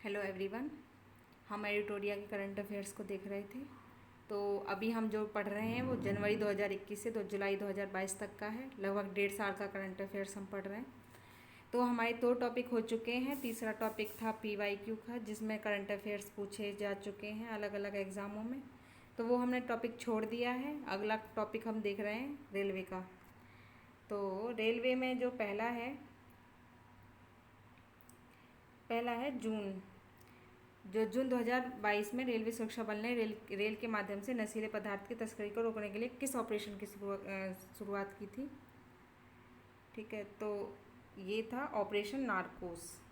Hello everyone. हम एडिटोरिया के current affairs को देख रहे थे। तो अभी हम जो पढ़ रहे हैं वो जनवरी 2021 से 2 जुलाई 2022 तक का है। लगभग 1.5 साल का करंट अफेयर्स हम पढ़ रहे हैं। तो हमारे 2 टॉपिक हो चुके हैं। तीसरा टॉपिक था PYQ का, जिसमें करंट अफेयर्स पूछे जा चुके हैं अलग अलग एग्ज़ामों में। तो वो हमने टॉपिक छोड़ दिया है। अगला टॉपिक हम देख रहे हैं रेलवे का। तो रेलवे में जो पहला है जून 2022 में रेलवे सुरक्षा बल ने रेल के माध्यम से नशीले पदार्थ की तस्करी को रोकने के लिए किस ऑपरेशन की शुरुआत की थी। ठीक है, तो ये था ऑपरेशन नारकोस।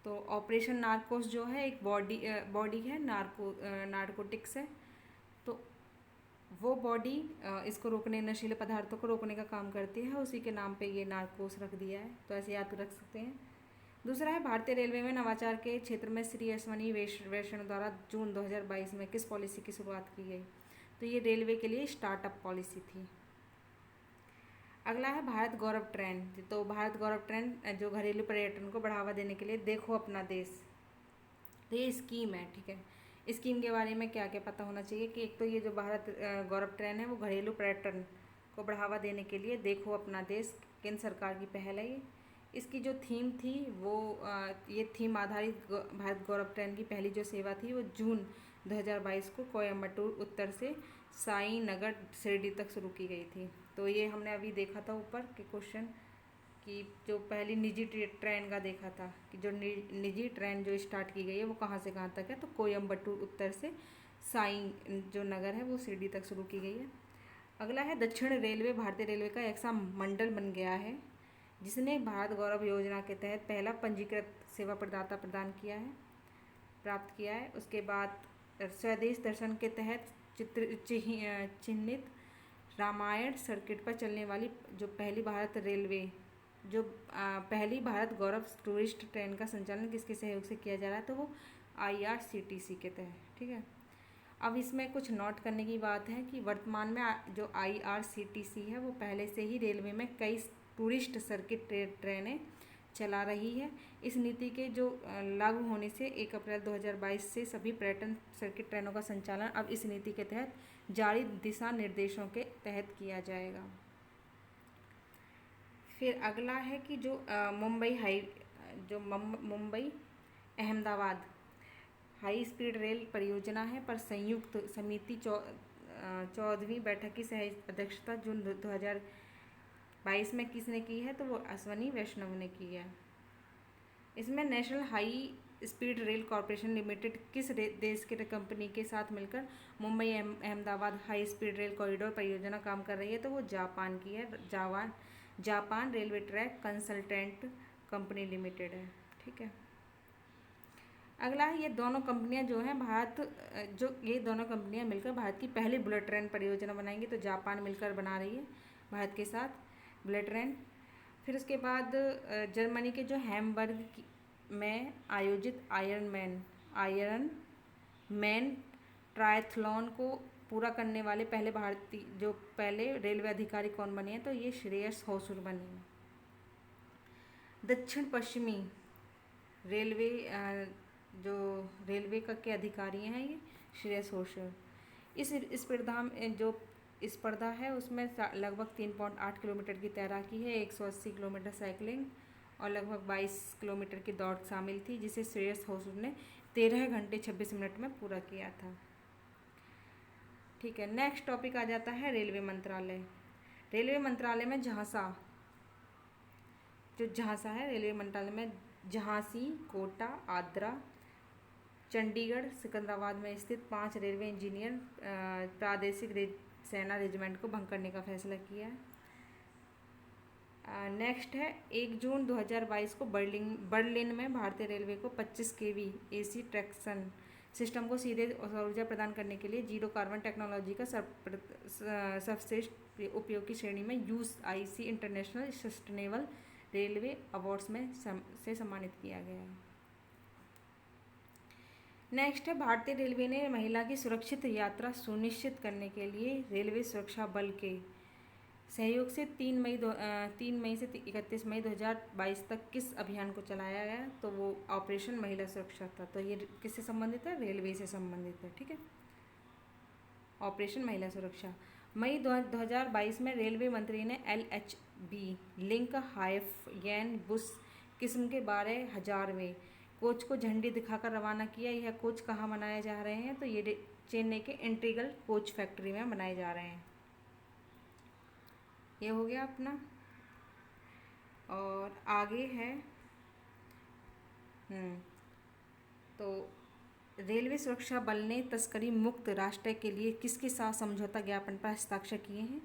तो ऑपरेशन नारकोस जो है एक बॉडी है, नारकोटिक्स है। तो वो बॉडी इसको रोकने, नशीले पदार्थों को रोकने का काम करती है। उसी के नाम पे ये नारकोस रख दिया है, तो ऐसे याद रख सकते हैं। दूसरा है भारतीय रेलवे में नवाचार के क्षेत्र में श्री अश्वनी वैष्णव द्वारा जून 2022 में किस पॉलिसी की शुरुआत की गई। तो ये रेलवे के लिए स्टार्टअप पॉलिसी थी। अगला है भारत गौरव ट्रेन। तो भारत गौरव ट्रेन जो घरेलू पर्यटन को बढ़ावा देने के लिए देखो अपना देश, तो ये स्कीम है। ठीक है, स्कीम के बारे में क्या क्या पता होना चाहिए कि एक तो ये जो भारत गौरव ट्रेन है वो घरेलू पर्यटन को बढ़ावा देने के लिए देखो अपना देश केंद्र सरकार की पहल है ये। इसकी जो थीम थी वो ये थीम आधारित भारत गौरव ट्रेन की पहली जो सेवा थी वो जून 2022 को कोयम्बटूर उत्तर से साई नगर शिरडी तक शुरू की गई थी। तो ये हमने अभी देखा था ऊपर के क्वेश्चन कि जो पहली निजी ट्रेन का देखा था कि जो निजी ट्रेन जो स्टार्ट की गई है वो कहाँ से कहाँ तक है। तो कोयम्बटूर उत्तर से साई जो नगर है वो शिरडी तक शुरू की गई है। अगला है दक्षिण रेलवे भारतीय रेलवे का एक सा मंडल बन गया है, जिसने भारत गौरव योजना के तहत पहला पंजीकृत सेवा प्रदाता प्राप्त किया है। उसके बाद स्वदेश दर्शन के तहत चिन्हित रामायण सर्किट पर चलने वाली जो पहली भारत गौरव टूरिस्ट ट्रेन का संचालन किसके सहयोग से किया जा रहा है। तो वो IRCTC के तहत। ठीक है, अब इसमें कुछ नोट करने की बात है कि वर्तमान में जो IRCTC है वो पहले से ही रेलवे में कई टूरिस्ट सर्किट ट्रेनें चला रही है। इस नीति के जो लागू होने से 1 अप्रैल 2022 से सभी पर्यटन सर्किट ट्रेनों का संचालन अब इस नीति के तहत जारी दिशा निर्देशों के तहत किया जाएगा। फिर अगला है कि जो Mumbai Ahmedabad high speed rail परियोजना है पर संयुक्त समिति 14वीं बैठक की सह अध्यक्षता जून 2022 में किसने की है। तो वो अश्वनी वैष्णव ने की है। इसमें national high speed rail corporation limited किस देश के कंपनी के साथ मिलकर Mumbai Ahmedabad high speed rail corridor परियोजना काम कर रही है। तो वो जापान की है, Japan railway track consultant company limited है। ठीक है, अगला है ये दोनों कंपनियां मिलकर भारत की पहली बुलेट ट्रेन परियोजना बनाएंगी। तो जापान मिलकर बना रही है भारत के साथ बुलेट ट्रेन। फिर उसके बाद जर्मनी के जो हैमबर्ग में आयोजित आयरन मैन ट्रायथलॉन को पूरा करने वाले पहले रेलवे अधिकारी कौन बने हैं। तो ये श्रेयस होसुर बने हैं। दक्षिण पश्चिमी रेलवे जो रेलवे के अधिकारी हैं ये श्रेयस होसुर। इस स्पर्धा में जो स्पर्धा है उसमें लगभग 3.8 किलोमीटर की तैराकी है, 180 किलोमीटर साइकिलिंग और लगभग 22 किलोमीटर की दौड़ शामिल थी, जिसे श्रेयस होसुर ने 13 घंटे 26 मिनट में पूरा किया था। ठीक है, नेक्स्ट टॉपिक आ जाता है रेलवे मंत्रालय। रेलवे मंत्रालय में झांसा है, रेलवे मंत्रालय में झांसी, कोटा, आद्रा, चंडीगढ़, सिकंदराबाद में स्थित 5 रेलवे इंजीनियर प्रादेशिक सेना रेजिमेंट को भंग करने का फैसला किया है। नेक्स्ट है 1 जून 2022 को बर्लिन में भारतीय रेलवे को 25 kV AC ट्रैक्शन सिस्टम को सीधे सौर ऊर्जा प्रदान करने के लिए जीरो कार्बन टेक्नोलॉजी का सर्वश्रेष्ठ उपयोग की श्रेणी में UIC international sustainable railway awards में से सम्मानित किया गया है। नेक्स्ट है भारतीय रेलवे ने महिला की सुरक्षित यात्रा सुनिश्चित करने के लिए रेलवे सुरक्षा बल के सहयोग से 3 मई से 31 मई 2022 तक किस अभियान को चलाया गया? तो वो ऑपरेशन महिला सुरक्षा था। तो ये किससे संबंधित है? रेलवे से संबंधित है। ठीक है, ऑपरेशन महिला सुरक्षा। मई 2022 में रेलवे मंत्री ने LHB लिंक हाइफगेन बुस किस्म के 12,000वें कोच को झंडी दिखाकर रवाना किया। यह कोच कहाँ बनाए जा रहे हैं? तो ये चेन्नई के इंटीग्रल कोच फैक्ट्री में बनाए जा रहे हैं। ये हो गया अपना। और आगे है तो रेलवे सुरक्षा बल ने तस्करी मुक्त राष्ट्र के लिए किसके साथ समझौता ज्ञापन पर हस्ताक्षर किए हैं?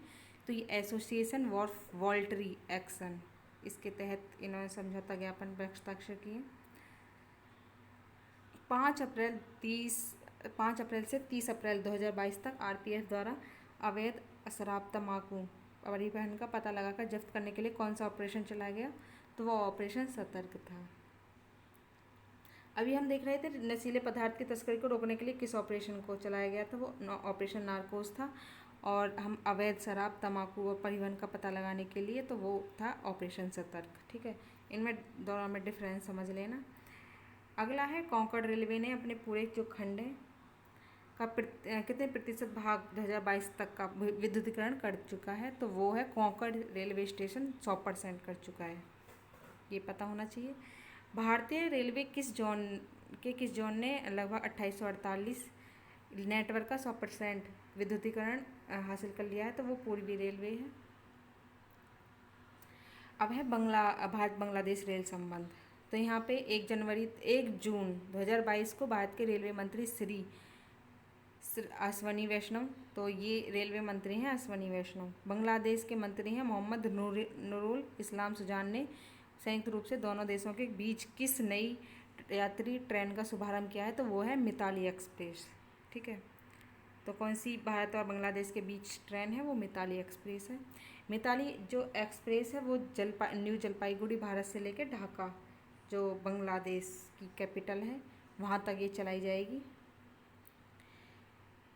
तो ये एसोसिएशन फॉर वॉलंटरी एक्शन, इसके तहत इन्होंने समझौता ज्ञापन पर हस्ताक्षर किए। 5 अप्रैल से 30 अप्रैल 2022 तक RPF द्वारा अवैध शराब तंबाकू परिवहन का पता लगाकर जब्त करने के लिए कौन सा ऑपरेशन चलाया गया? तो वो ऑपरेशन सतर्क था। अभी हम देख रहे थे नशीले पदार्थ की तस्करी को रोकने के लिए किस ऑपरेशन को चलाया गया था? वो ऑपरेशन नारकोस था। और हम अवैध शराब तंबाकू और परिवहन का पता लगाने के लिए तो वो था ऑपरेशन सतर्क। ठीक है, इनमें दोनों में डिफरेंस समझ लेना। अगला है कॉन्कॉर्ड रेलवे ने अपने पूरे जो खंड है का कितने प्रतिशत भाग 2022 तक का विद्युतीकरण कर चुका है? तो वो है कॉन्कॉर्ड रेलवे स्टेशन 100% कर चुका है, ये पता होना चाहिए। भारतीय रेलवे किस जोन ने लगभग 2848 नेटवर्क का 100% विद्युतीकरण हासिल कर लिया है? तो वो पूर्वी रेलवे है। अब है भारत बांग्लादेश रेल संबंध। तो यहाँ पे 1 जून 2022 को भारत के रेलवे मंत्री श्री अश्वनी वैष्णव, तो ये रेलवे मंत्री हैं अश्वनी वैष्णव। बांग्लादेश के मंत्री हैं मोहम्मद नूरुल इस्लाम सुजान ने संयुक्त रूप से दोनों देशों के बीच किस नई यात्री ट्रेन का शुभारंभ किया है? तो वो है मिताली एक्सप्रेस। ठीक है, तो कौन सी भारत और बांग्लादेश के बीच ट्रेन है? वो मिताली एक्सप्रेस है। मिताली जो एक्सप्रेस है वो न्यू जलपाईगुड़ी भारत से लेकर ढाका जो बांग्लादेश की कैपिटल है वहाँ तक ये चलाई जाएगी।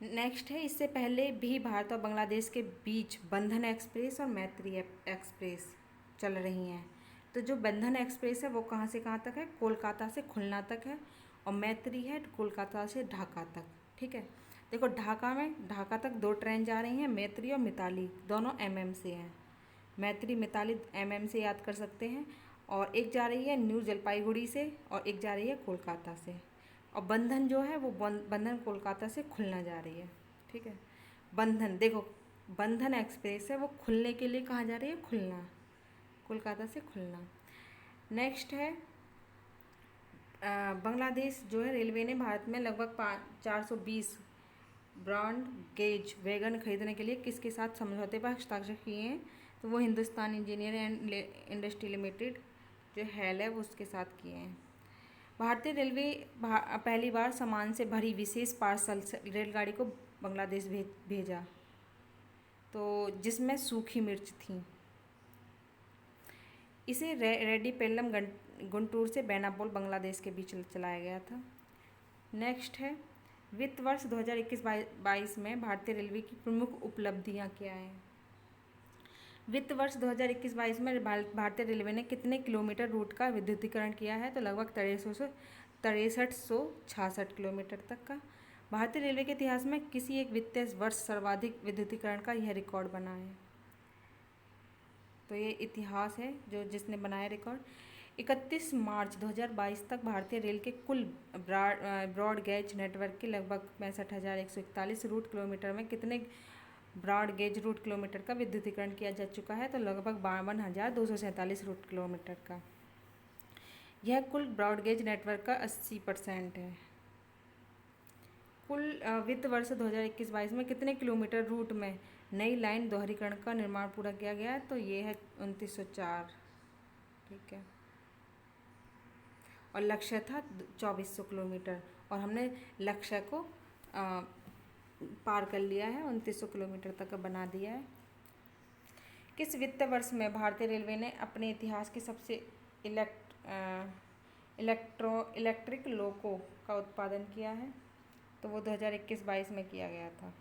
नेक्स्ट है, इससे पहले भी भारत और बांग्लादेश के बीच बंधन एक्सप्रेस और मैत्री एक्सप्रेस चल रही हैं। तो जो बंधन एक्सप्रेस है वो कहाँ से कहाँ तक है? कोलकाता से खुलना तक है। और मैत्री है कोलकाता से ढाका तक। ठीक है, देखो ढाका तक 2 ट्रेन जा रही हैं, मैत्री और मिताली, दोनों MM से हैं। मैत्री मिताली MM से याद कर सकते हैं। और एक जा रही है न्यू जलपाईगुड़ी से और एक जा रही है कोलकाता से। और बंधन जो है वो बंधन कोलकाता से खुलना जा रही है। ठीक है, बंधन देखो बंधन एक्सप्रेस है वो खुलने के लिए कहाँ जा रही है? खुलना, कोलकाता से खुलना। नेक्स्ट है बांग्लादेश जो है रेलवे ने भारत में लगभग 420 ब्रॉड गेज वैगन खरीदने के लिए किसके साथ समझौते पर हस्ताक्षर किए हैं? तो वो Hindustan engineer and industry limited जो हैल है वो उसके साथ किए हैं। भारतीय रेलवे पहली बार सामान से भरी विशेष पार्सल रेलगाड़ी को बांग्लादेश भेजा, तो जिसमें सूखी मिर्च थी। इसे रेड्डी पेल्लम गुंटूर से बेनापोल बांग्लादेश के बीच चलाया गया था। नेक्स्ट है वित्त वर्ष 2021-22 में भारतीय रेलवे की प्रमुख उपलब्धियां क्या हैं? वित्त वर्ष 2021-22 में भारतीय रेलवे ने कितने किलोमीटर रूट का विद्युतीकरण किया है? तो लगभग 6366 किलोमीटर तक का। भारतीय रेलवे के इतिहास में किसी एक वित्तीय वर्ष सर्वाधिक विद्युतीकरण का यह रिकॉर्ड बना है। तो ये इतिहास है जो जिसने बनाया रिकॉर्ड। 31 मार्च 2022 तक भारतीय रेल के कुल ब्रॉड गेज नेटवर्क के लगभग 65,141 रूट किलोमीटर में कितने ब्रॉड गेज रूट किलोमीटर का विद्युतीकरण किया जा चुका है? तो लगभग 52,247 रूट किलोमीटर का। यह कुल ब्रॉड गेज नेटवर्क का 80% है। कुल वित्त वर्ष 2021-22 में कितने किलोमीटर रूट में नई लाइन दोहरीकरण का निर्माण पूरा किया गया है? तो ये है 2904। ठीक है, और लक्ष्य था 2400 किलोमीटर और हमने लक्ष्य को पार कर लिया है, 2900 किलोमीटर तक बना दिया है। किस वित्त वर्ष में भारतीय रेलवे ने अपने इतिहास की सबसे इलेक्ट्रिक लोको का उत्पादन किया है? तो वो 2021-22 में किया गया था।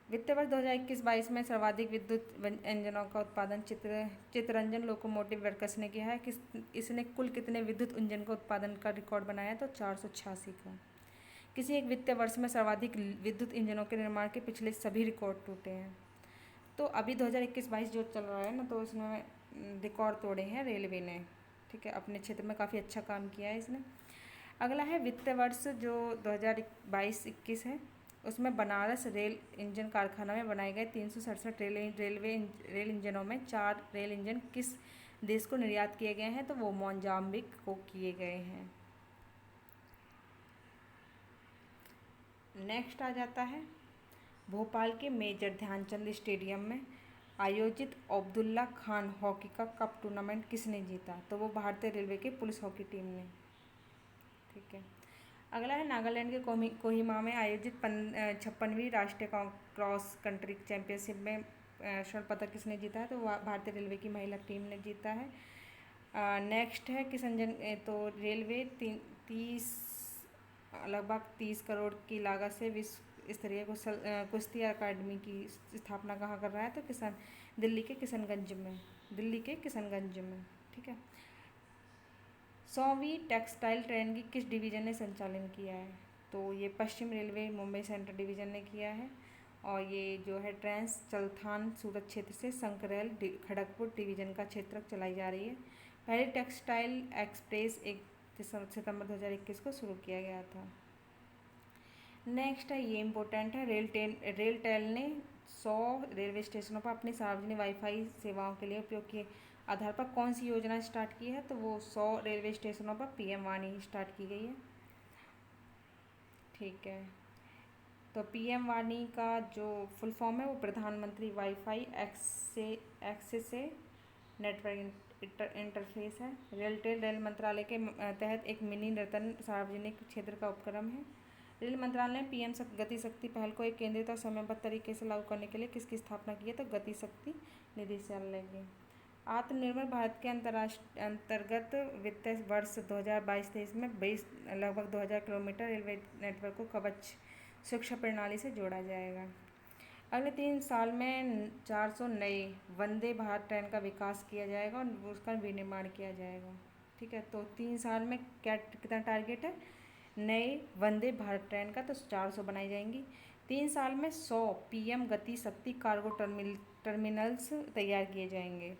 वित्त वर्ष 2021-22 में सर्वाधिक विद्युत इंजनों का उत्पादन चितरंजन लोकोमोटिव वर्क्स ने किया है। इसने कुल कितने विद्युत इंजन का उत्पादन का रिकॉर्ड बनाया है? तो 486 का। किसी एक वित्तीय वर्ष में सर्वाधिक विद्युत इंजनों के निर्माण के पिछले सभी रिकॉर्ड टूटे हैं। तो अभी 2021-22 जो चल रहा है ना, तो उसमें रिकॉर्ड तोड़े हैं रेलवे ने। ठीक है, अपने क्षेत्र में काफ़ी अच्छा काम किया है इसने। अगला है वित्तीय वर्ष जो 2022-21 है, उसमें बनारस रेल इंजन कारखाना में बनाए गए 367 रेल इंजनों में 4 रेल इंजन किस देश को निर्यात किए गए हैं? तो वो मोजाम्बिक को किए गए हैं। नेक्स्ट आ जाता है भोपाल के मेजर ध्यानचंद स्टेडियम में आयोजित अब्दुल्ला खान हॉकी का कप टूर्नामेंट किसने जीता? तो वो भारतीय रेलवे की पुलिस हॉकी टीम ने। ठीक है, अगला है नागालैंड के कोहिमा में आयोजित 56वीं राष्ट्रीय क्रॉस कंट्री चैंपियनशिप में स्वर्ण पदक किसने जीता है? तो भारतीय रेलवे की महिला टीम ने जीता है। नेक्स्ट है तो रेलवे 30 करोड़ की लागत से विश्व स्तरीय कुश्ती अकादमी की स्थापना कहाँ कर रहा है? तो दिल्ली के किशनगंज में। ठीक है, 100वीं टेक्सटाइल ट्रेन की किस डिवीज़न ने संचालन किया है? तो ये पश्चिम रेलवे मुंबई सेंट्रल डिवीज़न ने किया है। और ये जो है ट्रेन चलथान सूरत क्षेत्र से संकरेल खड़गपुर डिवीज़न का क्षेत्र चलाई जा रही है। पहली टेक्सटाइल एक्सप्रेस 1 सितंबर 2021 को शुरू किया गया था। नेक्स्ट है, ये इम्पोर्टेंट है, रेलटेल ने 100 रेलवे स्टेशनों पर अपनी सार्वजनिक वाईफाई सेवाओं के लिए उपयोग के आधार पर कौन सी योजना स्टार्ट की है? तो वो 100 रेलवे स्टेशनों पर पीएम वाणी स्टार्ट की गई है। ठीक है, तो पीएम वाणी का जो फुल फॉर्म है वो प्रधानमंत्री वाईफाई एक्सेस नेटवर्क इंटरफेस है। रेलटेल रेल मंत्रालय के तहत एक मिनी रतन सार्वजनिक क्षेत्र का उपक्रम है। रेल मंत्रालय ने पीएम गति शक्ति पहल को एक केंद्रित और समयबद्ध तरीके से लागू करने के लिए किसकी स्थापना की है? तो गति शक्ति निदेशालय की। आत्मनिर्भर भारत के अंतर्गत वित्तीय वर्ष 2022-23 में लगभग 2000 किलोमीटर रेलवे नेटवर्क को कवच सुरक्षा प्रणाली से जोड़ा जाएगा। अगले 3 साल में 400 नए वंदे भारत ट्रेन का विकास किया जाएगा और उसका विनिर्माण किया जाएगा। ठीक है, तो 3 साल में कितना टारगेट है नए वंदे भारत ट्रेन का? तो 400 बनाई जाएंगी। 3 साल में 100 पीएम गति शक्ति कार्गो टर्मिनल्स तैयार किए जाएंगे।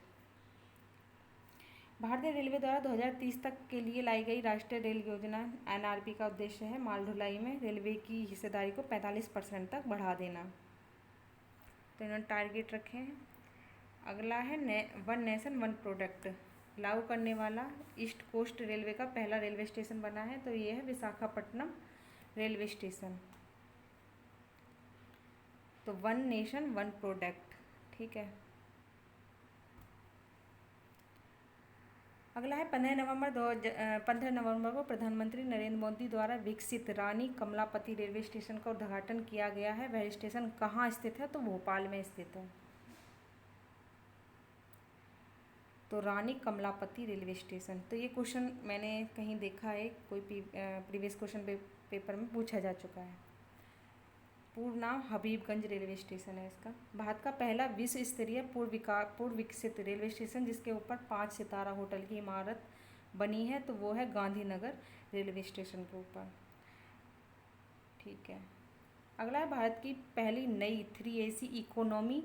भारतीय रेलवे द्वारा 2030 तक के लिए लाई गई राष्ट्रीय रेल योजना एनआरपी का उद्देश्य है माल ढुलाई में रेलवे की हिस्सेदारी को 45% तक बढ़ा देना। तो इन्होंने टारगेट रखे हैं। अगला है वन नेशन वन प्रोडक्ट लागू करने वाला ईस्ट कोस्ट रेलवे का पहला रेलवे स्टेशन बना है। तो ये है विशाखापट्टनम रेलवे स्टेशन। तो वन नेशन वन प्रोडक्ट। ठीक है, अगला है 15 नवंबर को प्रधानमंत्री नरेंद्र मोदी द्वारा विकसित रानी कमलापति रेलवे स्टेशन का उद्घाटन किया गया है। वह स्टेशन कहाँ स्थित है? तो भोपाल में स्थित है। तो रानी कमलापति रेलवे स्टेशन। तो ये क्वेश्चन मैंने कहीं देखा है, कोई प्रीवियस क्वेश्चन पेपर में पूछा जा चुका है। पूर्ण नाम हबीबगंज रेलवे स्टेशन है इसका। भारत का पहला विश्व स्तरीय पूर्व विकसित रेलवे स्टेशन जिसके ऊपर 5 सितारा होटल की इमारत बनी है, तो वो है गांधीनगर रेलवे स्टेशन के ऊपर। ठीक है, अगला है भारत की पहली नई 3 AC इकोनॉमी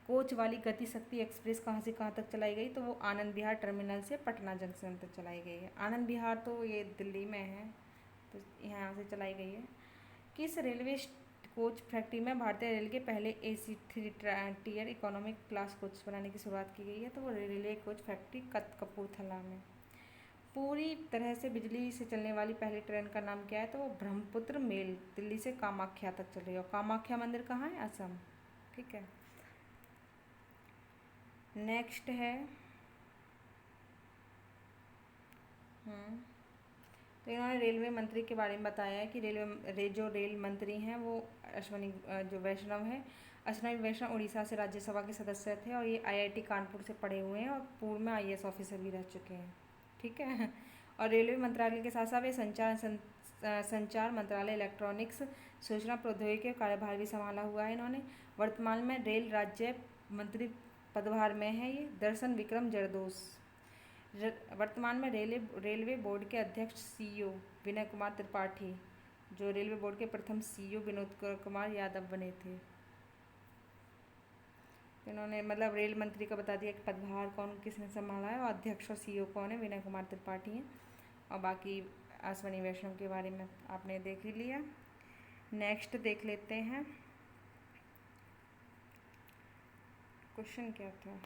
कोच वाली गति शक्ति एक्सप्रेस कहाँ से कहाँ तक चलाई गई? तो वो आनंद विहार टर्मिनल से पटना जंक्शन तक चलाई गई है। आनंद विहार तो ये दिल्ली में है, तो यहाँ से चलाई गई है। किस रेलवे कोच फैक्ट्री में भारतीय रेल के पहले AC 3 tier economic class coach बनाने की शुरुआत की गई है? तो वो रेलवे कोच फैक्ट्री कपूरथला में। पूरी तरह से बिजली से चलने वाली पहली ट्रेन का नाम क्या है? तो वो ब्रह्मपुत्र मेल दिल्ली से कामाख्या तक चल रही है। और कामाख्या मंदिर कहाँ है? असम। ठीक है, नेक्स्ट है तो इन्होंने रेलवे मंत्री के बारे में बताया है कि जो रेल मंत्री हैं वो अश्विनी वैष्णव उड़ीसा से राज्यसभा के सदस्य थे और ये IIT कानपुर से पढ़े हुए हैं और पूर्व में IAS ऑफिसर भी रह चुके हैं। ठीक है, और रेलवे मंत्रालय के साथ साथ वे संचार मंत्रालय, इलेक्ट्रॉनिक्स, सूचना प्रौद्योगिकी का कार्यभार भी संभाला हुआ है इन्होंने। वर्तमान में रेल राज्य मंत्री पदभार में है ये दर्शन विक्रम जरदोश। वर्तमान में रेलवे बोर्ड के अध्यक्ष CEO विनय कुमार त्रिपाठी, जो रेलवे बोर्ड के प्रथम CEO विनोद कुमार यादव बने थे। इन्होंने मतलब रेल मंत्री का बता दिया कि पदभार कौन किसने संभाला है, और अध्यक्ष और CEO कौन है, विनय कुमार त्रिपाठी हैं। और बाकी अश्वनी वैष्णव के बारे में आपने देख ही लिया। नेक्स्ट देख लेते हैं, क्वेश्चन क्या था,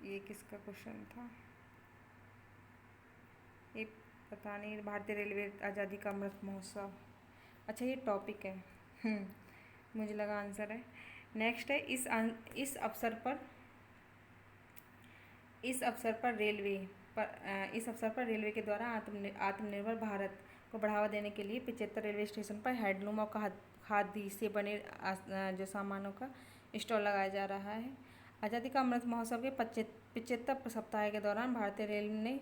ये किसका क्वेश्चन था, ये पता नहीं। भारतीय रेलवे आज़ादी का अमृत महोत्सव, अच्छा ये टॉपिक है, मुझे लगा आंसर है। नेक्स्ट है, इस अवसर पर रेलवे के द्वारा आत्मनिर्भर भारत को बढ़ावा देने के लिए 75 रेलवे स्टेशन पर हैंडलूम और खादी से बने जो सामानों का स्टॉल लगाया जा रहा है। आज़ादी का अमृत महोत्सव के 75 सप्ताह के दौरान भारतीय रेल ने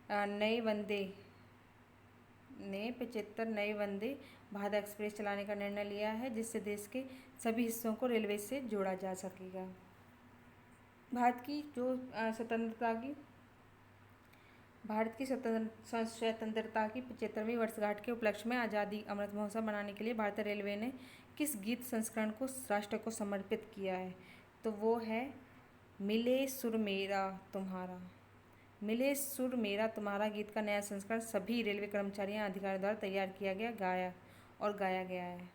75 नए वंदे भारत एक्सप्रेस चलाने का निर्णय लिया है, जिससे देश के सभी हिस्सों को रेलवे से जोड़ा जा सकेगा। भारत की स्वतंत्रता की 75वीं वर्षगांठ के उपलक्ष्य में आज़ादी अमृत महोत्सव मनाने के लिए भारतीय रेलवे ने किस गीत संस्करण को राष्ट्र को समर्पित किया है, तो वो है मिले सुर मेरा तुम्हारा। मिले सुर मेरा तुम्हारा गीत का नया संस्करण सभी रेलवे कर्मचारियों अधिकारियों द्वारा तैयार किया गया, गाया गया है।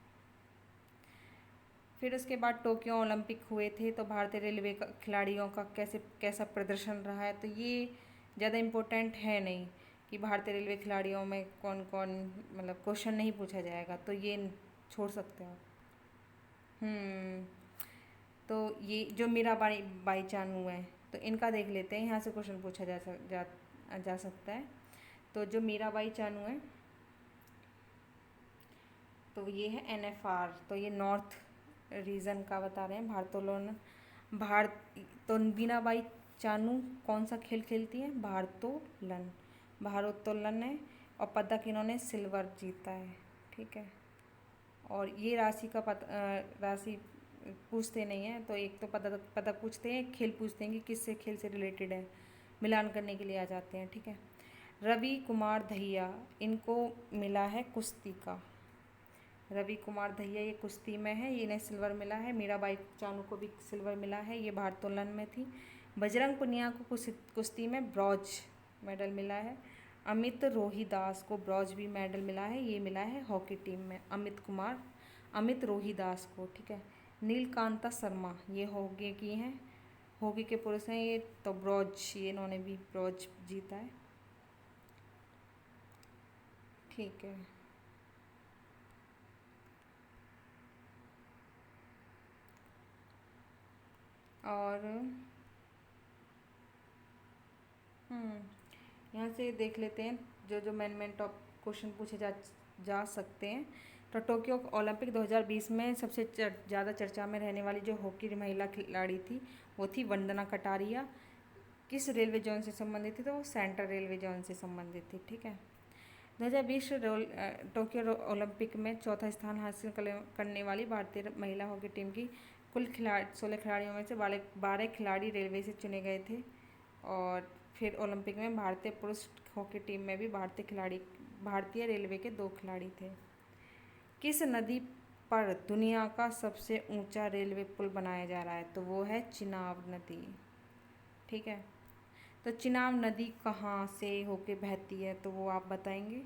फिर उसके बाद टोक्यो ओलंपिक हुए थे, तो भारतीय रेलवे खिलाड़ियों का कैसा प्रदर्शन रहा है, तो ये ज़्यादा इम्पोर्टेंट है नहीं कि भारतीय रेलवे खिलाड़ियों में कौन कौन, मतलब क्वेश्चन नहीं पूछा जाएगा, तो ये छोड़ सकते हो। तो ये जो मीराबाई चानू है, तो इनका देख लेते हैं, यहाँ से क्वेश्चन पूछा जा सकता है। तो जो मीराबाई चानू है, तो ये है NFR, तो ये नॉर्थ रीजन का बता रहे हैं। तो मीराबाई चानू कौन सा खेल खेलती हैं, भारोत्तोलन है, और पदक इन्होंने सिल्वर जीता है, ठीक है। और ये राशि पूछते नहीं हैं, तो एक तो पदक पूछते हैं, एक खेल पूछते हैं कि किससे खेल से रिलेटेड है, मिलान करने के लिए आ जाते हैं, ठीक है। रवि कुमार दहिया, इनको मिला है कुश्ती का। रवि कुमार दहिया ये कुश्ती में है, इन्हें सिल्वर मिला है। मीराबाई चानू को भी सिल्वर मिला है, ये भारोत्तोलन में थी। बजरंग पुनिया को कुश्ती में ब्रॉन्ज मेडल मिला है। अमित रोहिदास को ब्रॉन्ज भी मेडल मिला है, ये मिला है हॉकी टीम में अमित रोहिदास को, ठीक है। नीलकांता शर्मा ये हॉकी की हैं, हॉकी के पुरुष हैं ये, तो ब्रॉन्ज, ये इन्होंने भी ब्रॉन्ज जीता है, ठीक है। और यहाँ से देख लेते हैं जो मेन टॉप क्वेश्चन पूछे जा सकते हैं। तो टोक्यो ओलंपिक 2020 में सबसे ज़्यादा चर्चा में रहने वाली जो हॉकी महिला खिलाड़ी थी, वो थी वंदना कटारिया। किस रेलवे जोन से संबंधित थी, तो वो सेंट्रल रेलवे जोन से संबंधित थी, ठीक है। 2020 टोक्यो ओलंपिक में चौथा स्थान हासिल करने वाली भारतीय महिला हॉकी टीम की कुल 16 खिलाड़ियों में से 12 खिलाड़ी रेलवे से चुने गए थे। और फिर ओलंपिक में भारतीय पुरुष हॉकी टीम में भी भारतीय रेलवे के 2 खिलाड़ी थे। किस नदी पर दुनिया का सबसे ऊंचा रेलवे पुल बनाया जा रहा है, तो वो है चिनाब नदी, ठीक है। तो चिनाब नदी कहाँ से होके बहती है, तो वो आप बताएंगे,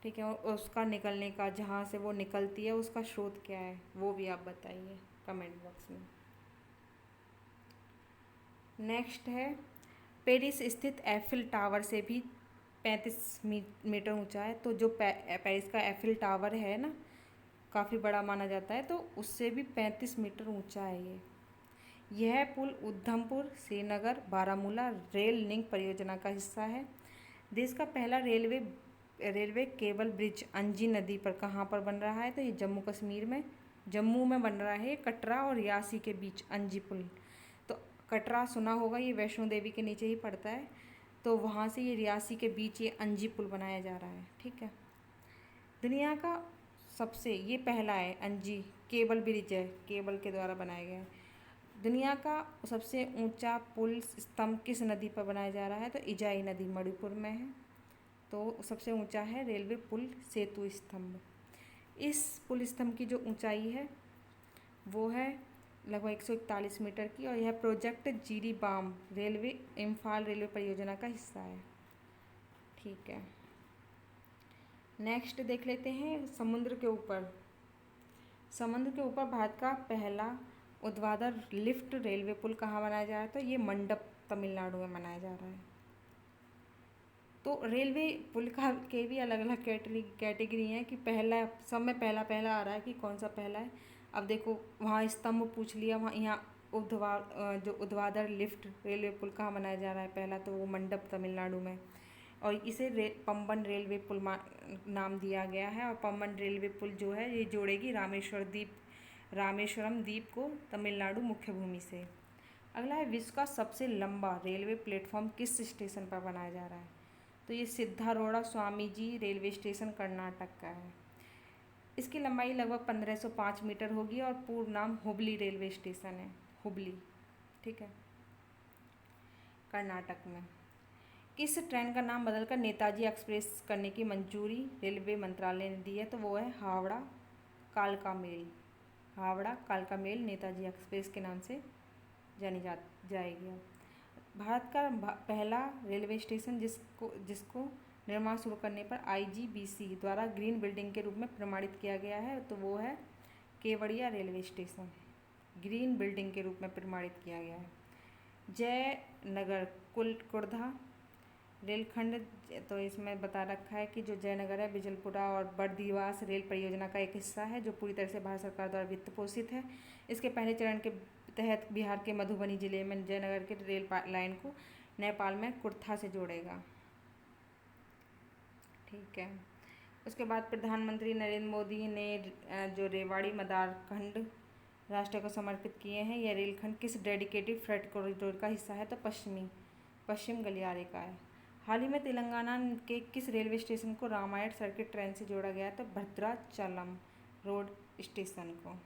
ठीक है। और उसका निकलने का, जहाँ से वो निकलती है उसका स्रोत क्या है, वो भी आप बताइए कमेंट बॉक्स में। नेक्स्ट है, पेरिस स्थित एफिल टावर से भी 35 मीटर ऊंचा है। तो जो पेरिस का एफिल टावर है ना, काफ़ी बड़ा माना जाता है, तो उससे भी 35 मीटर ऊंचा है यह पुल उधमपुर, श्रीनगर, बारामूला रेल लिंक परियोजना का हिस्सा है। देश का पहला रेलवे केबल ब्रिज अंजी नदी पर कहाँ पर बन रहा है, तो ये जम्मू में बन रहा है, कटरा और यासी के बीच अंजी पुल। तो कटरा सुना होगा, ये वैष्णो देवी के नीचे ही पड़ता है। तो वहाँ से ये रियासी के बीच ये अंजी पुल बनाया जा रहा है, ठीक है। दुनिया का सबसे, ये पहला है अंजी, केबल ब्रिज है, केबल के द्वारा बनाया गया है। दुनिया का सबसे ऊंचा पुल स्तंभ किस नदी पर बनाया जा रहा है? तो इजाई नदी मणिपुर में है। तो सबसे ऊंचा है रेलवे पुल सेतु स्तंभ। इस पुल स्तंभ की जो ऊंचाई है वो है लगभग 141 मीटर की, और यह project Jiribam railway Imphal railway परियोजना का हिस्सा है, ठीक है। नेक्स्ट देख लेते हैं समुद्र के ऊपर। समुद्र के ऊपर भारत का पहला ऊर्ध्वाधर लिफ्ट रेलवे पुल कहाँ बनाया जा रहा है? तो ये मंडप तमिलनाडु में बनाया जा रहा है। तो रेलवे पुल का के भी अलग अलग कैटेगरी हैं कि पहला, सब में पहला पहला आ रहा है कि कौन सा पहला है। अब देखो वहाँ स्तंभ पूछ लिया, वहाँ यहाँ जो ऊर्ध्वाधर लिफ्ट रेलवे पुल कहाँ बनाया जा रहा है पहला, तो वो मंडप तमिलनाडु में, और इसे पम्बन रेलवे पुल नाम दिया गया है। और पम्बन रेलवे पुल जो है ये जोड़ेगी रामेश्वरम द्वीप को तमिलनाडु मुख्य भूमि से। अगला है विश्व का सबसे लंबा रेलवे प्लेटफॉर्म किस स्टेशन पर बनाया जा रहा है? तो ये सिद्धारोड़ा स्वामीजी रेलवे स्टेशन कर्नाटक का है। इसकी लंबाई लगभग 1505 मीटर होगी और पूर्ण नाम हुबली रेलवे स्टेशन है, हुबली, ठीक है, कर्नाटक में। किस ट्रेन का नाम बदलकर नेताजी एक्सप्रेस करने की मंजूरी रेलवे मंत्रालय ने दी है? तो वो है हावड़ा कालका मेल। हावड़ा कालका मेल नेताजी एक्सप्रेस के नाम से जानी जाएगी। भारत का पहला रेलवे स्टेशन जिसको निर्माण शुरू करने पर IGBC द्वारा ग्रीन बिल्डिंग के रूप में प्रमाणित किया गया है, तो वो है Kevadia railway station, green building के रूप में प्रमाणित किया गया है। जयनगर कुर्धा रेलखंड, तो इसमें बता रखा है कि जो जयनगर है बिजलपुरा और बर्दीवास रेल परियोजना का एक हिस्सा है जो पूरी तरह से भारत सरकार द्वारा वित्त पोषित है। इसके पहले चरण के तहत बिहार के मधुबनी जिले में जयनगर के रेल लाइन को नेपाल में कुर्था से जोड़ेगा, ठीक है। उसके बाद प्रधानमंत्री नरेंद्र मोदी ने जो रेवाड़ी मदारखंड राष्ट्र को समर्पित किए हैं, यह रेलखंड किस डेडिकेटेड फ्रेट कॉरिडोर का हिस्सा है? तो पश्चिम गलियारे का है। हाल ही में तेलंगाना के किस रेलवे स्टेशन को रामायण सर्किट ट्रेन से जोड़ा गया है? तो भद्राचलम रोड स्टेशन को।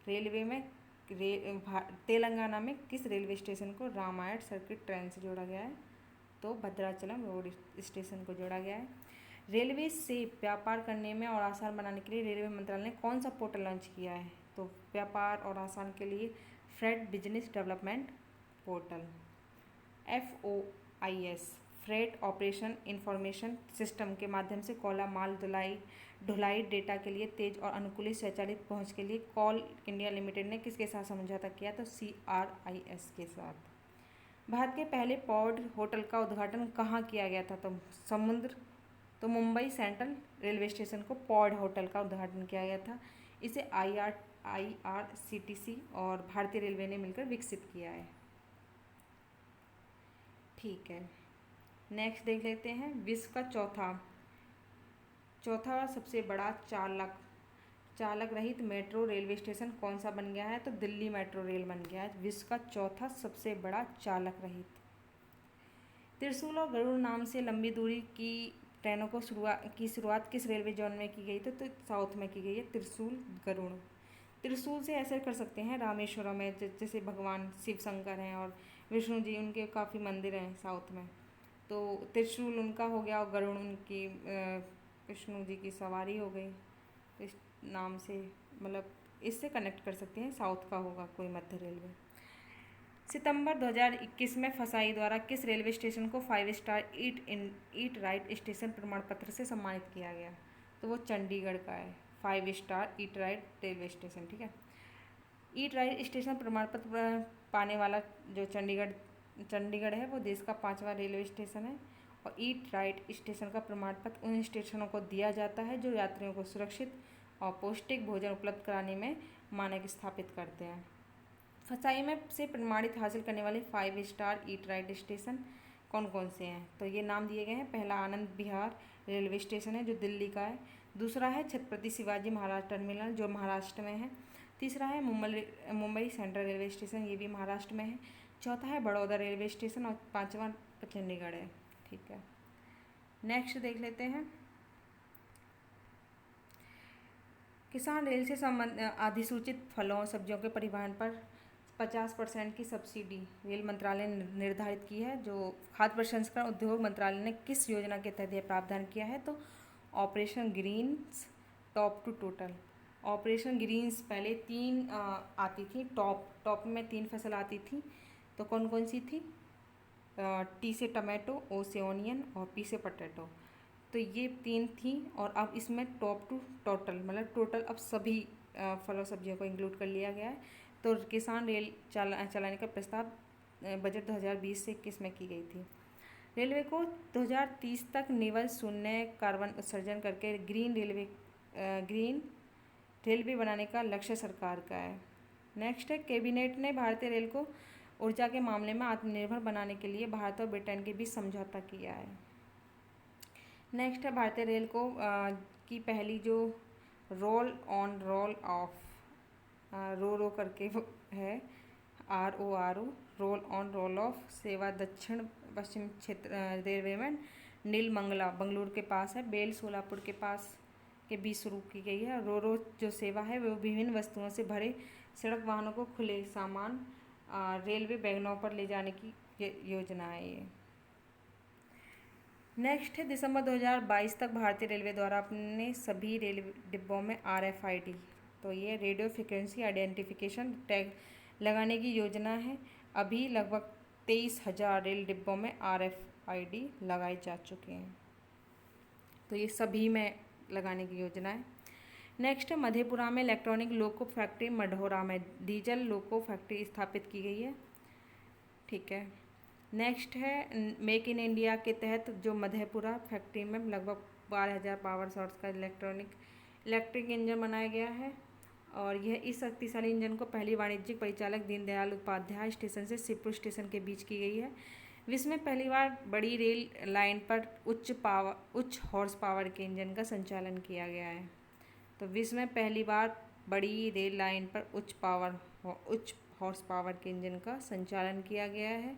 रेलवे में तेलंगाना में किस रेलवे स्टेशन को रामायण सर्किट ट्रेन से जोड़ा गया है? तो भद्राचलम रोड स्टेशन को जोड़ा गया है। रेलवे से व्यापार करने में और आसान बनाने के लिए रेलवे मंत्रालय ने कौन सा पोर्टल लॉन्च किया है? तो व्यापार और आसान के लिए freight business development portal, FOIS freight operation information system के माध्यम से कोला माल ढुलाई डेटा के लिए तेज और अनुकूलित स्वचालित पहुंच के लिए कोल इंडिया लिमिटेड ने किसके साथ समझौता किया? तो CRIS के साथ। भारत के पहले पॉड होटल का उद्घाटन कहाँ किया गया था? तो मुंबई सेंट्रल रेलवे स्टेशन को पॉड होटल का उद्घाटन किया गया था। इसे IRCTC और भारतीय रेलवे ने मिलकर विकसित किया है, ठीक है। नेक्स्ट देख लेते हैं विश्व का चौथा सबसे बड़ा चालक रहित मेट्रो रेलवे स्टेशन कौन सा बन गया है? तो दिल्ली मेट्रो रेल बन गया है विश्व का चौथा सबसे बड़ा चालक रहित। त्रिशूल और गरुड़ नाम से लंबी दूरी की ट्रेनों को शुरुआत किस रेलवे जोन में की गई थी? तो साउथ में की गई है त्रिशूल गरुड़। त्रिशूल से ऐसे कर सकते हैं रामेश्वरम में, जैसे भगवान शिव शंकर हैं और विष्णु जी, उनके काफ़ी मंदिर हैं साउथ में, तो त्रिशूल उनका हो गया और गरुड़ उनकी विष्णु जी की सवारी हो गई। तो इस नाम से मतलब इससे कनेक्ट कर सकते हैं, साउथ का होगा कोई मध्य रेलवे। सितंबर 2021 में फसाई द्वारा किस रेलवे स्टेशन को 5 स्टार ईट राइट स्टेशन प्रमाण पत्र से सम्मानित किया गया? तो वो चंडीगढ़ का है, 5 star eat right railway station, ठीक है। ईट राइट स्टेशन प्रमाण पत्र पाने वाला जो चंडीगढ़ है वो देश का 5वां रेलवे स्टेशन है। और ईट राइट स्टेशन का प्रमाण पत्र उन स्टेशनों को दिया जाता है जो यात्रियों को सुरक्षित और पौष्टिक भोजन उपलब्ध कराने में मानक स्थापित करते हैं। फसाई में से प्रमाणित हासिल करने वाले 5 स्टार ईट राइट स्टेशन कौन कौन से हैं? तो ये नाम दिए गए हैं। पहला आनंद विहार रेलवे स्टेशन है जो दिल्ली का है। दूसरा है छत्रपति शिवाजी महाराज टर्मिनल जो महाराष्ट्र में है। तीसरा है मुंबई सेंट्रल रेलवे स्टेशन, ये भी महाराष्ट्र में है। चौथा है बड़ौदा रेलवे स्टेशन और पांचवा चंडीगढ़ है। ठीक है, नेक्स्ट देख लेते हैं। किसान रेल से संबंध अधिसूचित फलों और सब्जियों के परिवहन पर 50% की सब्सिडी रेल मंत्रालय ने निर्धारित की है। जो खाद्य प्रसंस्करण उद्योग मंत्रालय ने किस योजना के तहत यह प्रावधान किया है? तो operation greens top to total. Operation greens पहले 3 आती थी, टॉप में 3 फसल आती थी। तो कौन कौन सी थी? टी से टमाटो, ओ से ऑनियन और पी से पोटैटो। तो ये 3 थी और अब इसमें टॉप टू टोटल मतलब टोटल अब सभी फलों सब्जियों को इंक्लूड कर लिया गया है। तो किसान रेल चलाने का प्रस्ताव बजट 2020 से 21 में की गई थी। रेलवे को 2030 तक निवल शून्य कार्बन उत्सर्जन करके ग्रीन रेलवे बनाने का लक्ष्य सरकार का है। नेक्स्ट है, कैबिनेट ने भारतीय रेल को ऊर्जा के मामले में आत्मनिर्भर बनाने के लिए भारत और ब्रिटेन के बीच समझौता किया है। नेक्स्ट है, भारतीय रेल को की पहली जो रोल ऑन रोल ऑफ रो करके है, RORO roll on roll of सेवा दक्षिण पश्चिम क्षेत्र रेलवे में नीलमंगला बंगलुरु के पास है, बेल सोलापुर के पास के बीच शुरू की गई है। रोरो जो सेवा है वो विभिन्न वस्तुओं से भरे सड़क वाहनों को खुले सामान रेलवे वैगनों पर ले जाने की योजना है ये। नेक्स्ट है, दिसंबर 2022 तक भारतीय रेलवे द्वारा अपने सभी रेलवे डिब्बों में RFID तो ये रेडियो फ्रिक्वेंसी आइडेंटिफिकेशन टैग लगाने की योजना है। अभी लगभग 23,000 रेल डिब्बों में RFID लगाए जा चुके हैं। तो ये सभी में लगाने की योजना है। नेक्स्ट है, मधेपुरा में इलेक्ट्रॉनिक लोको फैक्ट्री मढ़ौरा में डीजल लोको फैक्ट्री स्थापित की गई है। ठीक है, नेक्स्ट है, मेक इन इंडिया के तहत जो मधेपुरा फैक्ट्री में लगभग 12,000 पावर शॉट्स का इलेक्ट्रिक इंजन बनाया गया है और यह इस शक्तिशाली इंजन को पहली वाणिज्यिक परिचालक दीनदयाल उपाध्याय स्टेशन से शिवपुर स्टेशन के बीच की गई है। विश्व में पहली बार बड़ी रेल लाइन पर उच्च हॉर्स पावर के इंजन का संचालन किया गया है। तो विश्व में पहली बार बड़ी रेल लाइन पर उच्च हॉर्स पावर के इंजन का संचालन किया गया है।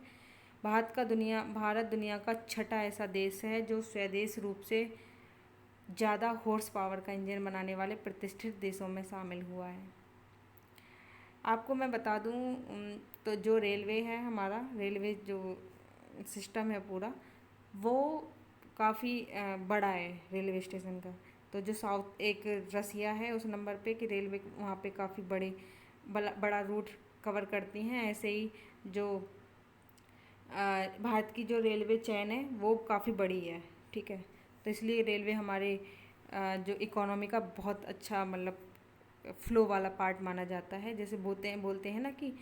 भारत दुनिया का छठा ऐसा देश है जो स्वदेश रूप से ज़्यादा हॉर्स पावर का इंजन बनाने वाले प्रतिष्ठित देशों में शामिल हुआ है। आपको मैं बता दूं तो जो रेलवे है, हमारा रेलवे जो सिस्टम है पूरा, वो काफ़ी बड़ा है रेलवे स्टेशन का। तो जो साउथ एक रसिया है उस नंबर पे कि रेलवे वहाँ पे काफ़ी बड़ा रूट कवर करती हैं। ऐसे ही जो भारत की जो रेलवे चेन है वो काफ़ी बड़ी है। ठीक है, तो इसलिए रेलवे हमारे जो इकोनॉमी का बहुत अच्छा मतलब फ्लो वाला पार्ट माना जाता है। जैसे बोलते हैं ना कि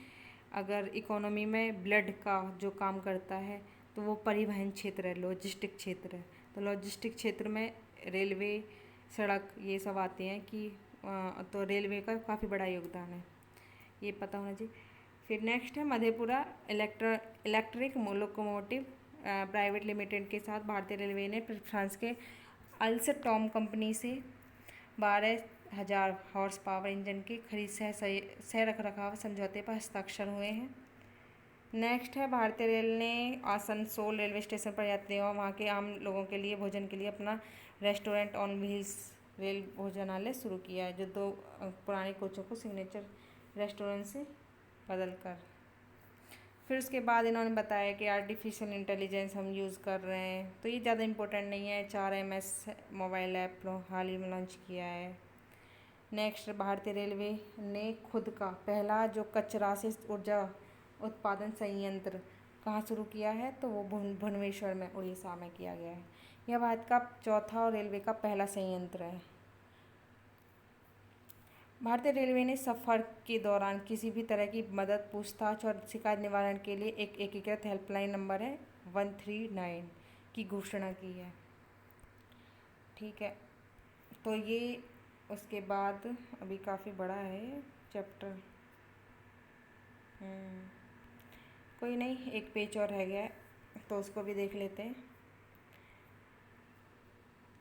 अगर इकोनॉमी में ब्लड का जो काम करता है तो वो परिवहन क्षेत्र है, लॉजिस्टिक क्षेत्र है। तो लॉजिस्टिक क्षेत्र में रेलवे, सड़क ये सब आते हैं कि तो रेलवे का काफ़ी बड़ा योगदान है, ये पता होना चाहिए। फिर नेक्स्ट है, Madhepura electric locomotive private limited के साथ भारतीय रेलवे ने फ्रांस के अल्स्टॉम कंपनी से 12,000 हॉर्स पावर इंजन की खरीद सह रखरखाव समझौते पर हस्ताक्षर हुए हैं। नेक्स्ट है, भारतीय रेल ने आसनसोल रेलवे स्टेशन पर यात्रियों और वहाँ के आम लोगों के लिए भोजन के लिए अपना रेस्टोरेंट ऑन व्हील्स रेल भोजनालय शुरू किया है, जो 2 पुराने कोचों को सिग्नेचर रेस्टोरेंट से बदलकर। फिर उसके बाद इन्होंने बताया कि आर्टिफिशियल इंटेलिजेंस हम यूज़ कर रहे हैं, तो ये ज़्यादा इम्पोर्टेंट नहीं है। 4MS मोबाइल ऐप हाल ही में लॉन्च किया है। नेक्स्ट, भारतीय रेलवे ने खुद का पहला जो कचरा से ऊर्जा उत्पादन संयंत्र कहाँ शुरू किया है? तो वो भुवनेश्वर में उड़ीसा में किया गया है। यह भारत का चौथा और रेलवे का पहला संयंत्र है। भारतीय रेलवे ने सफ़र के दौरान किसी भी तरह की मदद, पूछताछ और शिकायत निवारण के लिए एक एकीकृत हेल्पलाइन नंबर है 139 की घोषणा की है। ठीक है, तो ये उसके बाद अभी काफ़ी बड़ा है चैप्टर, कोई नहीं, एक पेज और रह गया है तो उसको भी देख लेते हैं।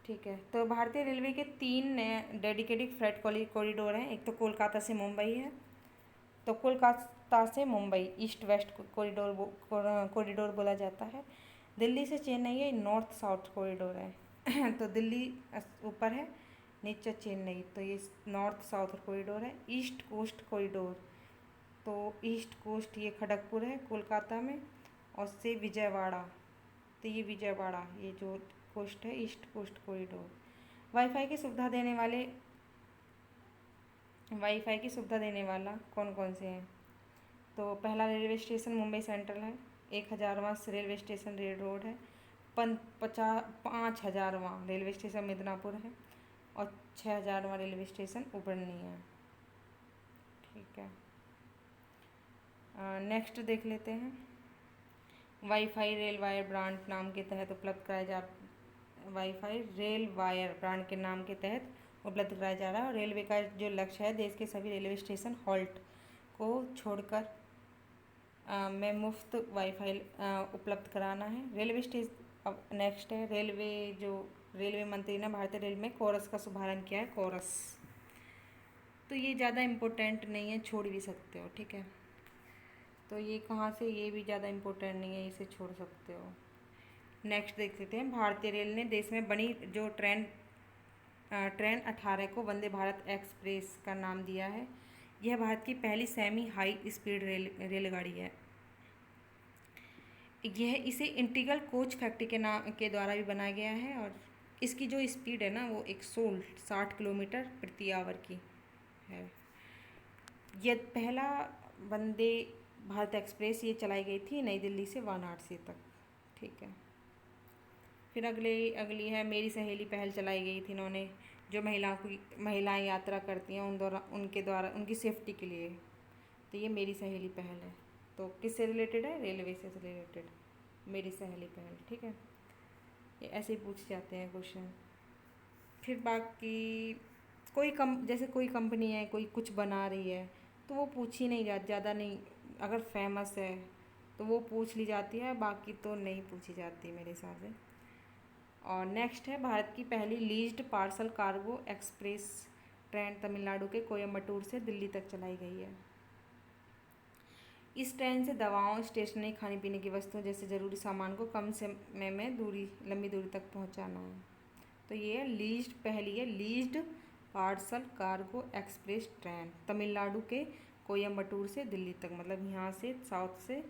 ठीक है, तो भारतीय रेलवे के 3 नए डेडिकेटेड फ्रेट कॉरिडोर हैं। एक तो कोलकाता से मुंबई है, तो कोलकाता से मुंबई ईस्ट वेस्ट कॉरिडोर बोला जाता है। दिल्ली से चेन्नई ये नॉर्थ साउथ कॉरिडोर है। तो दिल्ली ऊपर है, नीचे चेन्नई, तो ये नॉर्थ साउथ कॉरिडोर है। ईस्ट कोस्ट कॉरिडोर, तो ईस्ट कोस्ट ये खड़गपुर है कोलकाता में, और से विजयवाड़ा, तो ये विजयवाड़ा ये जो कोस्ट है ईस्ट कोस्ट कॉरिडोर। वाईफाई की सुविधा देने वाला कौन कौन से हैं? तो पहला रेलवे स्टेशन मुंबई सेंट्रल है। 1000वां रेलवे स्टेशन रेल रोड है। 5000वां रेलवे स्टेशन मिदनापुर है, और 6000वां रेलवे स्टेशन उबरनी है। ठीक है, नेक्स्ट देख लेते हैं। वाईफाई रेल वायर ब्रांड नाम के तहत उपलब्ध कराया जा वाईफाई रेल वायर ब्रांड के नाम के तहत उपलब्ध कराया जा रहा है। और रेलवे का जो लक्ष्य है देश के सभी रेलवे स्टेशन हॉल्ट को छोड़कर में मुफ्त वाईफाई उपलब्ध कराना है। रेलवे स्टेशन, अब नेक्स्ट है रेलवे मंत्री ने भारतीय रेल में कोरस का शुभारंभ किया है। कोरस तो ये ज़्यादा इम्पोर्टेंट नहीं है, छोड़ भी सकते हो। ठीक है, तो ये कहाँ से, ये भी ज़्यादा इम्पोर्टेंट नहीं है, इसे छोड़ सकते हो। नेक्स्ट देख लेते हैं। भारतीय रेल ने देश में बनी जो ट्रेन 18 को वंदे भारत एक्सप्रेस का नाम दिया है। यह भारत की पहली सेमी हाई स्पीड रेलगाड़ी है। इसे इंटीग्रल कोच फैक्ट्री के द्वारा भी बनाया गया है, और इसकी जो स्पीड है ना वो 160 किलोमीटर प्रति आवर की है। यह पहला वंदे भारत एक्सप्रेस ये चलाई गई थी नई दिल्ली से वाराणसी तक। ठीक है, फिर अगली है मेरी सहेली पहल चलाई गई थी इन्होंने, जो महिलाएं यात्रा करती हैं उनके द्वारा उनकी सेफ्टी के लिए। तो ये मेरी सहेली पहल है। तो किससे रिलेटेड है? रेलवे से रिलेटेड, मेरी सहेली पहल। ठीक है, ये ऐसे ही पूछ जाते हैं क्वेश्चन। फिर बाकी जैसे कोई कंपनी है, कोई कुछ बना रही है, तो वो पूछी नहीं जाती ज़्यादा, नहीं, अगर फेमस है तो वो पूछ ली जाती है, बाकी तो नहीं पूछी जाती मेरे हिसाब से। और नेक्स्ट है भारत की पहली leased parcel cargo express train Tamil Nadu के कोयम्बटूर से दिल्ली तक चलाई गई है। इस ट्रेन से दवाओं, स्टेशनरी, खाने पीने की वस्तुओं जैसे ज़रूरी सामान को कम समय में लंबी दूरी तक पहुंचाना है। तो ये पहली है leased parcel cargo express train Tamil Nadu के कोयम्बटूर से दिल्ली तक, मतलब यहाँ से साउथ से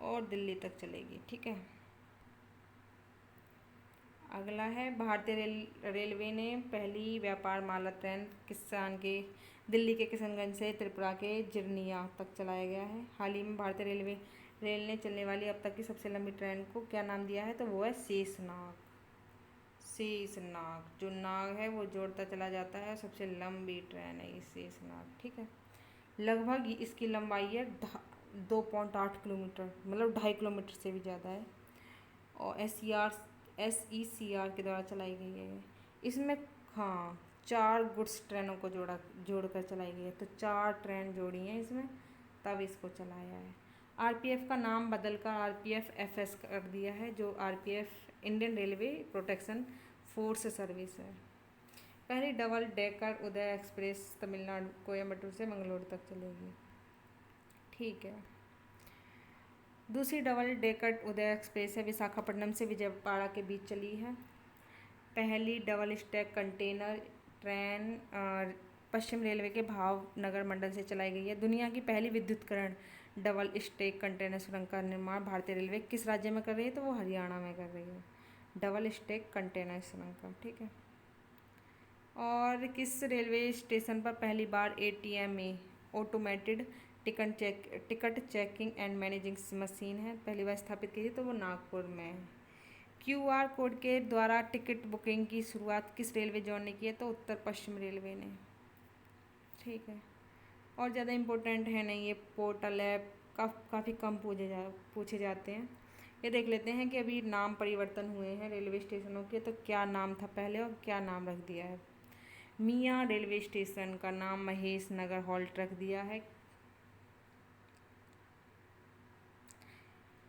और दिल्ली तक चलेगी। ठीक है, अगला है भारतीय रेलवे ने पहली व्यापार माला ट्रेन दिल्ली के किशनगंज से त्रिपुरा के जिरनिया तक चलाया गया है। हाल ही में भारतीय रेल ने चलने वाली अब तक की सबसे लंबी ट्रेन को क्या नाम दिया है? तो वो है शेषनाग। जो नाग है वो जोड़ता चला जाता है, सबसे लंबी ट्रेन है ये शेषनाग। ठीक है, लगभग इसकी लंबाई है 2.8 किलोमीटर, मतलब 2.5 किलोमीटर से भी ज़्यादा है, और SECR के द्वारा चलाई गई है। इसमें 4 गुड्स ट्रेनों को जोड़कर चलाई गई है, तो 4 ट्रेन जोड़ी हैं इसमें, तब इसको चलाया है। RPF का नाम बदलकर RPF-FS कर दिया है, जो RPF Indian railway protection force service है। पहली डबल डेकर उदय एक्सप्रेस तमिलनाडु कोयम्बटूर से मंगलोर तक चलेगी। ठीक है, दूसरी डबल डेकर उदय एक्सप्रेस है विशाखापट्टनम से विजयवाड़ा के बीच चली है। पहली डबल स्टैक कंटेनर ट्रेन पश्चिम रेलवे के भावनगर मंडल से चलाई गई है। दुनिया की पहली विद्युतकरण डबल स्टैक कंटेनर सुरंग का निर्माण भारतीय रेलवे किस राज्य में कर रही है? तो वो हरियाणा में कर रही है, डबल स्टैक कंटेनर सुरंग का। ठीक है, और किस रेलवे स्टेशन पर पहली बार ATM automated ticket checking and managing machine है पहली बार स्थापित की थी? तो वो नागपुर में है। QR कोड के द्वारा टिकट बुकिंग की शुरुआत किस रेलवे जोन ने की है? तो उत्तर पश्चिम रेलवे ने। ठीक है, और ज़्यादा इम्पोर्टेंट है नहीं, ये पोर्टल ऐप काफ़ी कम पूछे जाते हैं। ये देख लेते हैं कि अभी नाम परिवर्तन हुए हैं रेलवे स्टेशनों के, तो क्या नाम था पहले और क्या नाम रख दिया है। मियाँ रेलवे स्टेशन का नाम महेश नगर हॉल्ट रख दिया है।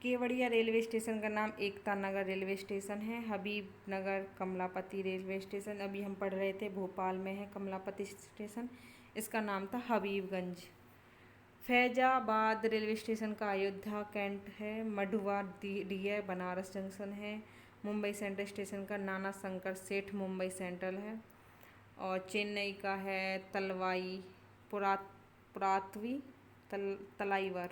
केवड़िया रेलवे स्टेशन का नाम एकता नगर रेलवे स्टेशन है। हबीब नगर कमलापति रेलवे स्टेशन, अभी हम पढ़ रहे थे भोपाल में है कमलापति स्टेशन, इसका नाम था हबीबगंज। फैजाबाद रेलवे स्टेशन का अयोध्या कैंट है। मढ़वा डी है, बनारस जंक्शन है। मुंबई सेंट्रल स्टेशन का नाना शंकर सेठ मुंबई सेंट्रल है। और चेन्नई का है तलवाई पुरातवी तलाईवर,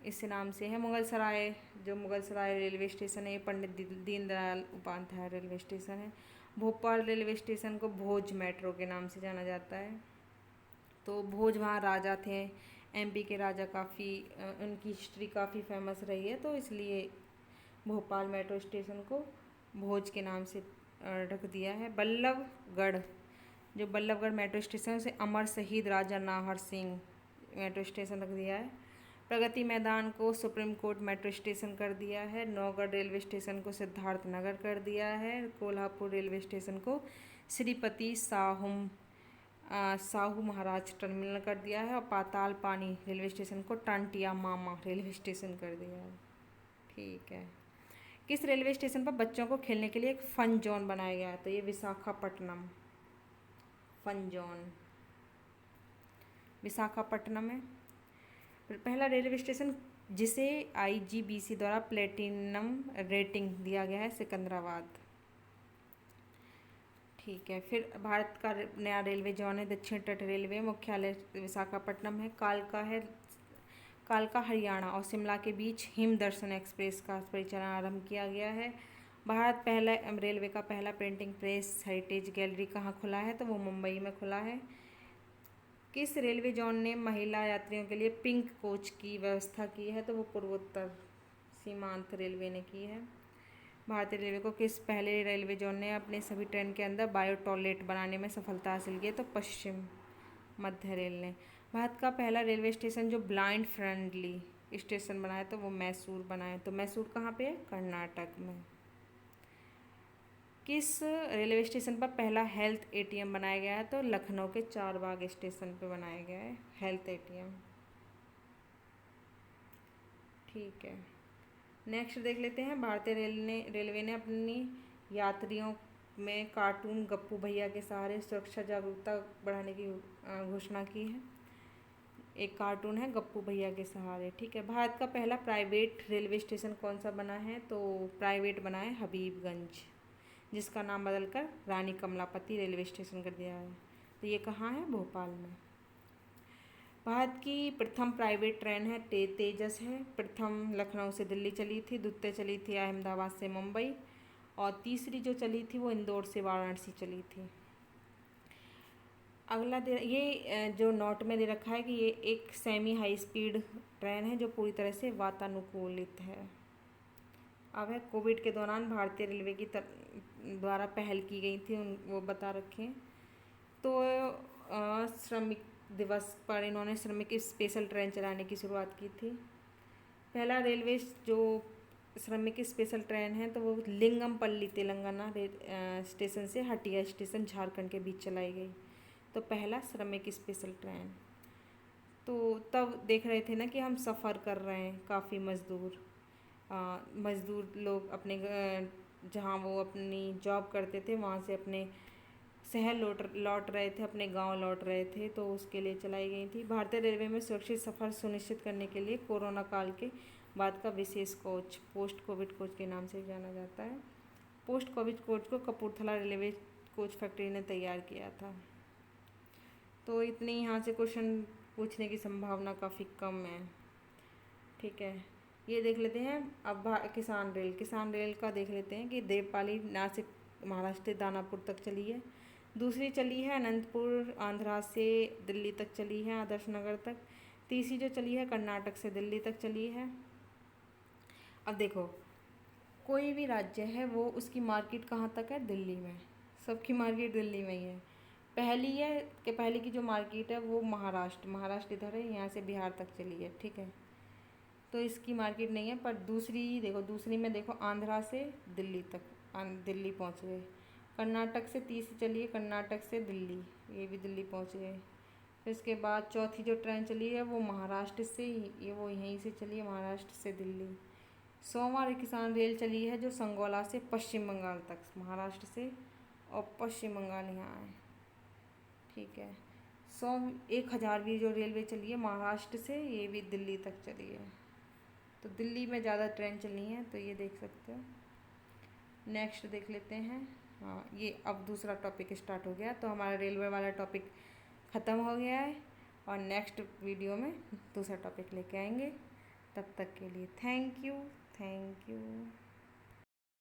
इस नाम से है। मुगल सराय, जो मुगल सराय रेलवे स्टेशन है ये पंडित दीनदयाल उपाध्याय रेलवे स्टेशन है। भोपाल रेलवे स्टेशन को भोज मेट्रो के नाम से जाना जाता है। तो भोज वहाँ राजा थे, एमपी के राजा, काफ़ी उनकी हिस्ट्री काफ़ी फेमस रही है, तो इसलिए भोपाल मेट्रो स्टेशन को भोज के नाम से रख दिया है। बल्लभगढ़, जो बल्लभगढ़ मेट्रो स्टेशन है उसे अमर शहीद राजा नाहर सिंह मेट्रो स्टेशन रख दिया है। प्रगति मैदान को सुप्रीम कोर्ट मेट्रो स्टेशन कर दिया है। नौगढ़ रेलवे स्टेशन को सिद्धार्थ नगर कर दिया है। कोल्हापुर रेलवे स्टेशन को श्रीपति साहू महाराज टर्मिनल कर दिया है। और पाताल पानी रेलवे स्टेशन को टांटिया मामा रेलवे स्टेशन कर दिया है। ठीक है। किस रेलवे स्टेशन पर बच्चों को खेलने के लिए एक फन जोन बनाया गया है? तो ये विशाखापट्टनम फन जोन विशाखापट्टनम है। पहला रेलवे स्टेशन जिसे IGBC द्वारा प्लेटिनम रेटिंग दिया गया है, सिकंदराबाद। ठीक है। फिर भारत का नया रेलवे जोन है दक्षिण तट रेलवे, मुख्यालय विशाखापट्टनम है। कालका हरियाणा और शिमला के बीच हिम दर्शन एक्सप्रेस का परिचालन आरंभ किया गया है। भारत पहला रेलवे का पहला प्रिंटिंग प्रेस हेरिटेज गैलरी कहाँ खुला है? तो वो मुंबई में खुला है। किस रेलवे जोन ने महिला यात्रियों के लिए पिंक कोच की व्यवस्था की है? तो वो पूर्वोत्तर सीमांत रेलवे ने की है। भारतीय रेलवे को किस पहले रेलवे जोन ने अपने सभी ट्रेन के अंदर बायो टॉयलेट बनाने में सफलता हासिल की है? तो पश्चिम मध्य रेल ने। भारत का पहला रेलवे स्टेशन जो ब्लाइंड फ्रेंडली स्टेशन बनाया तो वो मैसूर बनाया। तो मैसूर कहाँ पे है? कर्नाटक में। किस रेलवे स्टेशन पर पहला हेल्थ ATM बनाया गया है? तो लखनऊ के चारबाग स्टेशन पे बनाया गया है हेल्थ ATM। ठीक है। नेक्स्ट देख लेते हैं। भारतीय रेलवे ने अपनी यात्रियों में कार्टून गप्पू भैया के सहारे सुरक्षा जागरूकता बढ़ाने की घोषणा की है। एक कार्टून है गप्पू भैया के सहारे। ठीक है। भारत का पहला प्राइवेट रेलवे स्टेशन कौन सा बना है? तो प्राइवेट बना है हबीबगंज, जिसका नाम बदलकर रानी कमलापति रेलवे स्टेशन कर दिया है। तो ये कहाँ है? भोपाल में। भारत की प्रथम प्राइवेट ट्रेन है तेजस है। प्रथम लखनऊ से दिल्ली चली थी, द्वितीय चली थी अहमदाबाद से मुंबई, और तीसरी जो चली थी वो इंदौर से वाराणसी चली थी। अगला ये जो नोट में दे रखा है कि ये एक सेमी हाई स्पीड ट्रेन है जो पूरी तरह से वातानुकूलित है। अब है कोविड के दौरान भारतीय रेलवे की द्वारा पहल की गई थी, वो बता रखें। तो श्रमिक दिवस पर इन्होंने श्रमिक स्पेशल ट्रेन चलाने की शुरुआत की थी। पहला रेलवे जो श्रमिक स्पेशल ट्रेन है तो वो लिंगमपल्ली तेलंगाना स्टेशन से हटिया स्टेशन झारखंड के बीच चलाई गई। तो पहला श्रमिक स्पेशल ट्रेन। तो तब देख रहे थे ना कि हम सफ़र कर रहे हैं, काफ़ी मज़दूर लोग अपने जहाँ वो अपनी जॉब करते थे वहाँ से अपने शहर लौट रहे थे, अपने गांव लौट रहे थे, तो उसके लिए चलाई गई थी। भारतीय रेलवे में सुरक्षित सफ़र सुनिश्चित करने के लिए कोरोना काल के बाद का विशेष कोच पोस्ट कोविड कोच के नाम से जाना जाता है। पोस्ट कोविड कोच को कपूरथला रेलवे कोच फैक्ट्री ने तैयार किया था। तो इतनी यहाँ से क्वेश्चन पूछने की संभावना काफ़ी कम है। ठीक है। ये देख लेते हैं अब किसान रेल का देख लेते हैं कि देवपाली नासिक महाराष्ट्र से दानापुर तक चली है। दूसरी चली है अनंतपुर आंध्रा से दिल्ली तक चली है, आदर्श नगर तक। तीसरी जो चली है कर्नाटक से दिल्ली तक चली है। अब देखो, कोई भी राज्य है वो उसकी मार्केट कहाँ तक है? दिल्ली में। सबकी मार्केट दिल्ली में ही है। पहली की जो मार्केट है वो महाराष्ट्र इधर है, यहाँ से बिहार तक चली है। ठीक है। तो इसकी मार्केट नहीं है। पर दूसरी में देखो आंध्रा से दिल्ली तक, दिल्ली पहुँच गए। कर्नाटक से तीसरी चली है, कर्नाटक से दिल्ली, ये भी दिल्ली पहुँच गए। फिर इसके बाद चौथी जो ट्रेन चली है वो महाराष्ट्र से वो यहीं से चली है, महाराष्ट्र से दिल्ली। सोमवार किसान रेल चली है जो संगोला से पश्चिम बंगाल तक, महाराष्ट्र से, और पश्चिम बंगाल यहाँ है। ठीक है। 1000वीं जो रेलवे चली है महाराष्ट्र से, ये भी दिल्ली तक चली है। तो दिल्ली में ज़्यादा ट्रेन चली है, तो ये देख सकते हो। नेक्स्ट देख लेते हैं। हाँ, ये अब दूसरा टॉपिक स्टार्ट हो गया, तो हमारा रेलवे वाला टॉपिक ख़त्म हो गया है और नेक्स्ट वीडियो में दूसरा टॉपिक लेके आएंगे। तब तक के लिए थैंक यू।